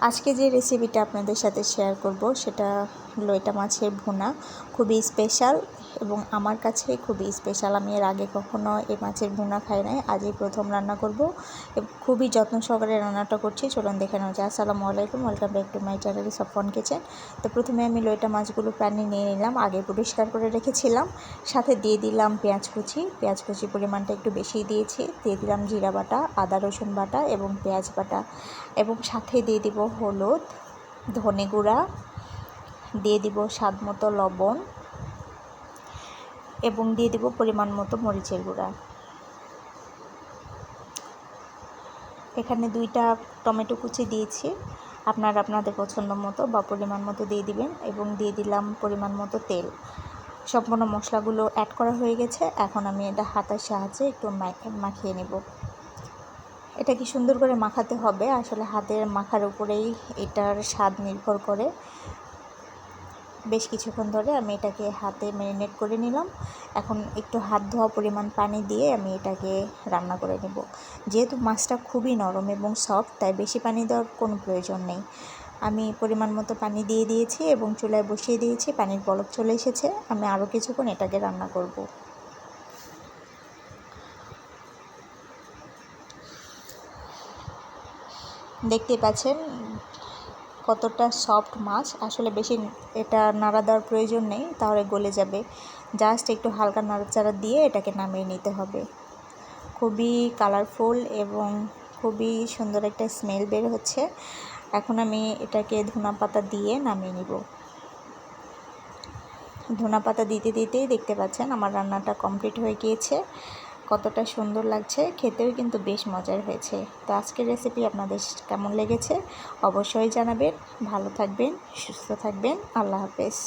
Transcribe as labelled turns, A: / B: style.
A: আজকে যে রেসিপিটা আপনাদের সাথে শেয়ার করব সেটা লইটা মাছের ভুনা। খুবই স্পেশাল এবং আমার কাছে খুবই স্পেশাল। আমি এর আগে কখনো এই মাছের ভুনা খাই নাই, আজই প্রথম রান্না করব। খুবই যত্ন সহকারে রান্নাটা করছি, চলুন দেখে নেওয়া যায়। আসসালামু আলাইকুম, welcome back to my channel Safwan kitchen. তো প্রথমে আমি লইটা মাছগুলো প্যানে নিয়ে নিলাম, আগে পরিষ্কার করে রেখেছিলাম। সাথে দিয়ে দিলাম পেঁয়াজ কুচি পরিমাণটা একটু বেশি দিয়েছি। দিয়ে দিলাম জিরা বাটা, আদা রসুন বাটা এবং পেঁয়াজ বাটা, এবং সাথে দিয়ে দিব হলুদ, ধনে গুঁড়া, দিয়ে দিব স্বাদ মতো লবণ এবং দিয়ে দিব পরিমাণ মতো মরিচের গুঁড়া। এখানে 2টা টমেটো কুচি দিয়েছি, আপনারা আপনাদের পছন্দ মতো বা পরিমাণ মতো দিয়ে দিবেন, এবং দিয়ে দিলাম পরিমাণ মতো তেল। সম্পূর্ণ মশলাগুলো অ্যাড করা হয়ে গেছে। এখন আমি এটা হাতের সাহায্যে একটু মাখিয়ে নেব। এটা কি সুন্দর করে মাখাতে হবে, আসলে হাতের মাখার উপরেই এটার স্বাদ নির্ভর করে। বেশ কিছুক্ষণ ধরে আমি এটাকে হাতে ম্যারিনেট করে নিলাম। এখন একটু হাত ধোয়া পরিমাণ পানি দিয়ে আমি এটাকে রান্না করে নেব। যেহেতু মাছটা খুবই নরম এবং সফট, তাই বেশি পানি দেওয়ার কোনো প্রয়োজন নেই। আমি পরিমাণ মতো পানি দিয়ে দিয়েছি এবং চুলায় বসিয়ে দিয়েছি। পানির বলক চলে এসেছে, আমি আরও কিছুক্ষণ এটাকে রান্না করব। দেখতে পাচ্ছেন কতটা সফট মাছ। আসলে বেশি এটা নাড়া দেওয়ার প্রয়োজন নেই, তাহলে গলে যাবে। জাস্ট একটু হালকা নাড়াচাড়া দিয়ে এটাকে নামিয়ে নিতে হবে। খুবই কালারফুল এবং খুবই সুন্দর একটা স্মেল বের হচ্ছে। এখন আমি এটাকে ধনিয়া পাতা দিয়ে নামিয়ে নিব। ধনিয়া পাতা দিতে দিতেই দেখতে পাচ্ছেন আমার রান্নাটা কমপ্লিট হয়ে গিয়েছে। কতটা সুন্দর লাগছে, খেতেও কিন্তু বেশ মজার হয়েছে। তো আজকের রেসিপি আপনাদের কেমন লেগেছে অবশ্যই জানাবেন। ভালো থাকবেন, সুস্থ থাকবেন। আল্লাহ হাফেজ।